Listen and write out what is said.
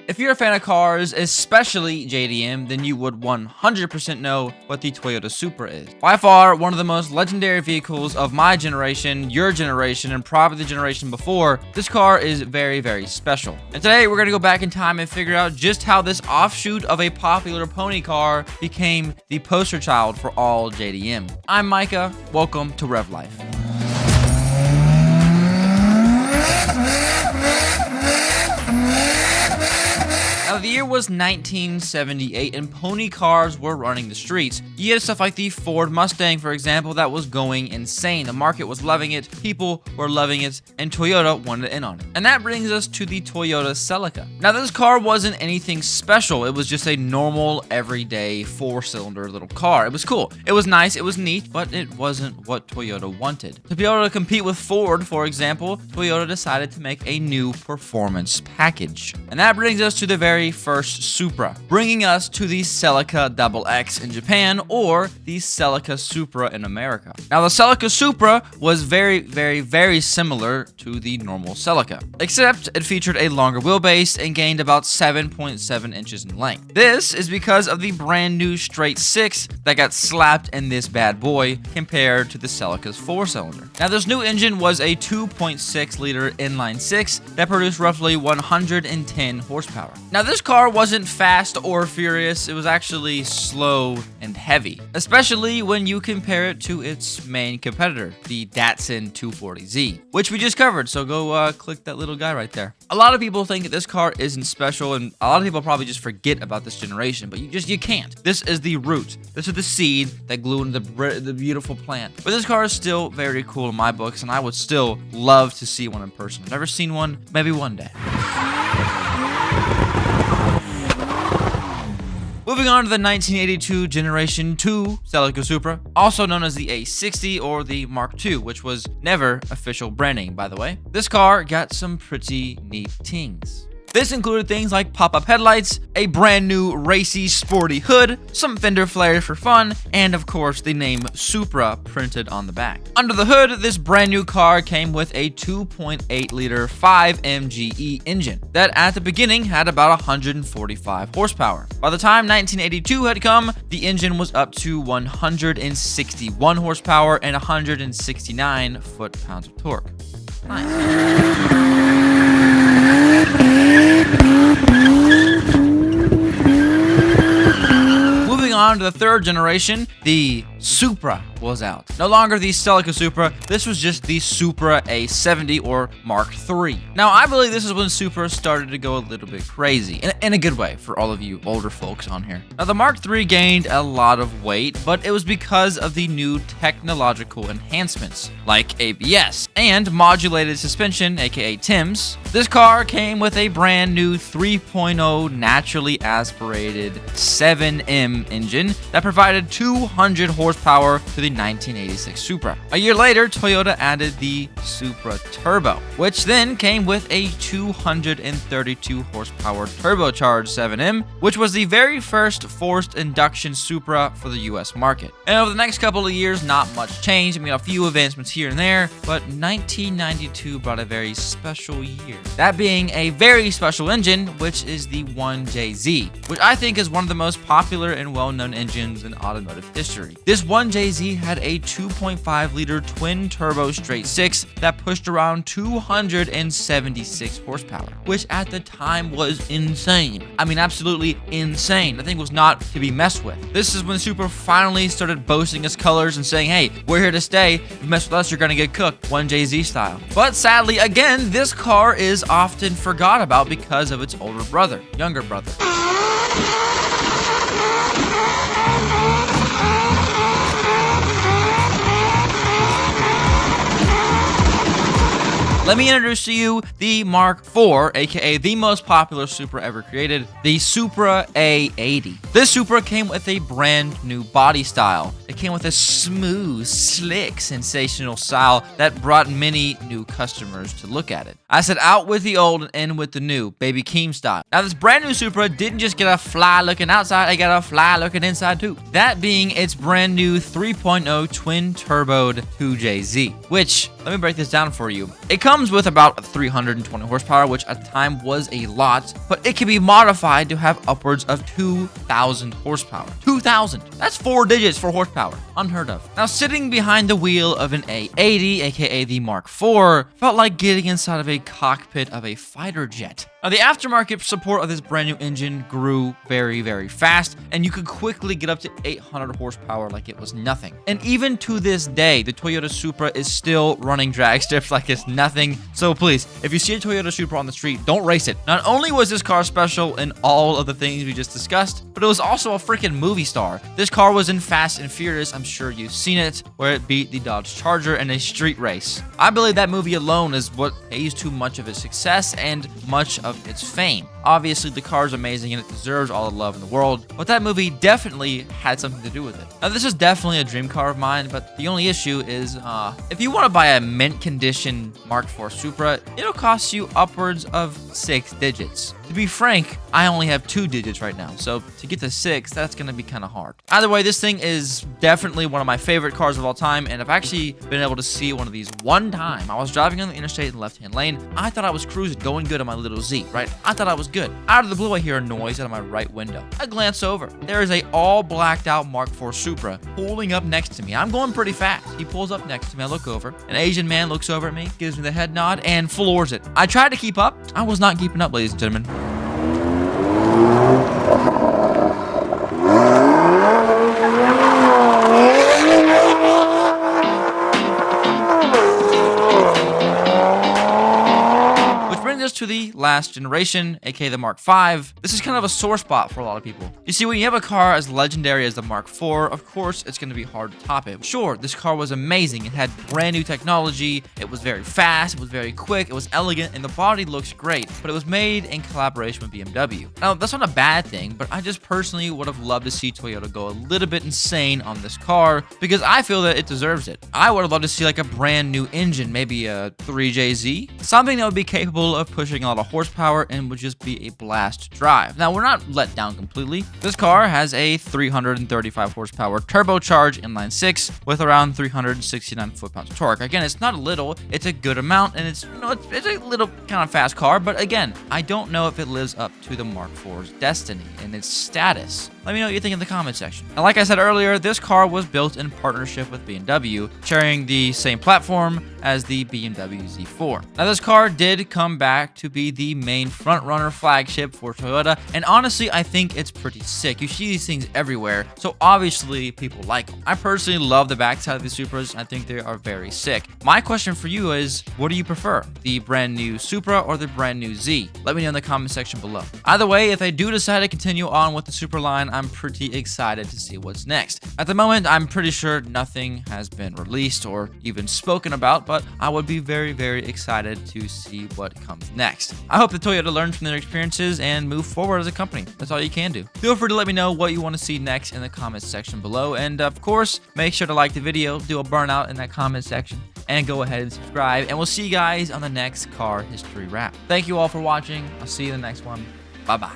If you're a fan of cars, especially JDM, then you would 100% know what the Toyota Supra is. By far, one of the most legendary vehicles of my generation, your generation, and probably the generation before. This car is very, very special. And today, we're gonna go back in time and figure out just how this offshoot of a popular pony car became the poster child for all JDM. I'm Micah. Welcome to Rev-Life. Now, the year was 1978, and pony cars were running the streets. You had stuff like the Ford Mustang, for example, that was going insane. The market was loving it, people were loving it, and Toyota wanted in on it. And that brings us to the Toyota Celica. Now, this car wasn't anything special. It was just a normal, everyday, four-cylinder little car. It was cool. It was nice, it was neat, but it wasn't what Toyota wanted. To be able to compete with Ford, for example, Toyota decided to make a new performance package. And that brings us to the very first Supra, bringing us to the Celica XX in Japan, or the Celica Supra in America. Now, the Celica Supra was very similar to the normal Celica, except it featured a longer wheelbase and gained about 7.7 inches in length. This is because of the brand new straight six that got slapped in this bad boy compared to the Celica's four-cylinder. Now, this new engine was a 2.6 liter inline six that produced roughly 110 horsepower. Now, this car wasn't fast or furious, it was actually slow and heavy, especially when you compare it to its main competitor, the Datsun 240Z, which we just covered, so go click that little guy right there. A lot of people think that this car isn't special, and a lot of people probably just forget about this generation, but you can't. This is the root. This is the seed that grew into the beautiful plant. But this car is still very cool in my books, and I would still love to see one in person. I've never seen one, maybe one day. Moving on to the 1982 Generation 2 Celica Supra, also known as the A60 or the Mark II, which was never official branding, by the way. This car got some pretty neat things. This included things like pop-up headlights, a brand new racy sporty hood, some fender flares for fun, and of course the name Supra printed on the back. Under the hood, this brand new car came with a 2.8 liter 5 MGE engine that at the beginning had about 145 horsepower. By the time 1982 had come, the engine was up to 161 horsepower and 169 foot-pounds of torque. Nice. Moving on to the third generation, the Supra was out. No longer the Celica Supra, this was just the Supra A70 or Mark III. Now, I believe this is when Supra started to go a little bit crazy, in a good way for all of you older folks on here. Now, the Mark III gained a lot of weight, but it was because of the new technological enhancements, like ABS and modulated suspension, aka TIMS. This car came with a brand new 3.0 naturally aspirated 7M engine that provided 200 horsepower to the 1986 Supra. A year later, Toyota added the Supra Turbo, which then came with a 232 horsepower turbocharged 7M, which was the very first forced induction Supra for the US market. And over the next couple of years, not much changed. I mean, a few advancements here and there, but 1992 brought a very special year. That being a very special engine, which is the 1JZ, which I think is one of the most popular and well-known engines in automotive history. This 1JZ had a 2.5 liter twin turbo straight six that pushed around 276 horsepower, which at the time was insane. I mean, absolutely insane. The thing was not to be messed with. This is when Supra finally started boasting its colors and saying, hey, we're here to stay. If you mess with us, you're gonna get cooked, 1JZ style. But sadly, again, this car is often forgot about because of its younger brother. Let me introduce to you the Mark IV, aka the most popular Supra ever created, the Supra A80. This Supra came with a brand new body style. It came with a smooth, slick, sensational style that brought many new customers to look at it. I said out with the old and in with the new, Baby Keem style. Now this brand new Supra didn't just get a fly looking outside, it got a fly looking inside too. That being its brand new 3.0 twin turboed 2JZ, which let me break this down for you. It comes with about 320 horsepower, which at the time was a lot, but it can be modified to have upwards of 2,000 horsepower. 2,000! That's 4 digits for horsepower. Unheard of. Now, sitting behind the wheel of an A80, aka the Mark IV, felt like getting inside of a cockpit of a fighter jet. Now, the aftermarket support of this brand new engine grew very, very fast, and you could quickly get up to 800 horsepower like it was nothing. And even to this day, the Toyota Supra is still running drag strips like it's nothing. So please, if you see a Toyota Supra on the street, don't race it. Not only was this car special in all of the things we just discussed, but it was also a freaking movie star. This car was in Fast and Furious, I'm sure you've seen it, where it beat the Dodge Charger in a street race. I believe that movie alone is what pays too much of its success and much of its fame. Obviously, the car is amazing and it deserves all the love in the world, but that movie definitely had something to do with it. Now, this is definitely a dream car of mine, but the only issue is, if you want to buy a mint condition Mark IV Supra, it'll cost you upwards of 6 digits. To be frank, I only have 2 digits right now, so to get to 6, that's going to be kind of hard. Either way, this thing is definitely one of my favorite cars of all time, and I've actually been able to see one of these one time. I was driving on the interstate in the left-hand lane. I thought I was cruising, going good on my little Z, right? I thought I was good. Out of the blue, I hear a noise out of my right window. I glance over. There is a all blacked out Mark IV Supra pulling up next to me. I'm going pretty fast. He pulls up next to me. I look over. An Asian man looks over at me, gives me the head nod, and floors it. I tried to keep up. I was not keeping up, ladies and gentlemen. To the last generation, aka the Mark V. This is kind of a sore spot for a lot of people. You see, when you have a car as legendary as the Mark IV, of course, it's going to be hard to top it. Sure, this car was amazing. It had brand new technology. It was very fast. It was very quick. It was elegant, and the body looks great, but it was made in collaboration with BMW. Now, that's not a bad thing, but I just personally would have loved to see Toyota go a little bit insane on this car because I feel that it deserves it. I would have loved to see like a brand new engine, maybe a 3JZ, something that would be capable of pushing a lot of horsepower and would just be a blast to drive. Now, we're not let down completely. This car has a 335 horsepower turbocharged inline 6 with around 369 foot-pounds of torque. Again, it's not a little, it's a good amount, and it's, you know, it's a little kind of fast car, but again, I don't know if it lives up to the Mark IV's destiny and its status. Let me know what you think in the comment section. And like I said earlier, this car was built in partnership with BMW, sharing the same platform as the BMW Z4. Now, this car did come back to be the main front-runner flagship for Toyota, and honestly, I think it's pretty sick. You see these things everywhere, so obviously people like them. I personally love the backside of the Supras. I think they are very sick. My question for you is, what do you prefer? The brand new Supra or the brand new Z? Let me know in the comment section below. Either way, if they do decide to continue on with the Supra line, I'm pretty excited to see what's next. At the moment, I'm pretty sure nothing has been released or even spoken about, but I would be very, very excited to see what comes next. I hope that Toyota learns from their experiences and move forward as a company. That's all you can do. Feel free to let me know what you want to see next in the comments section below, and of course, make sure to like the video, do a burnout in that comment section, and go ahead and subscribe, and we'll see you guys on the next Car History Wrap. Thank you all for watching. I'll see you in the next one. Bye-bye.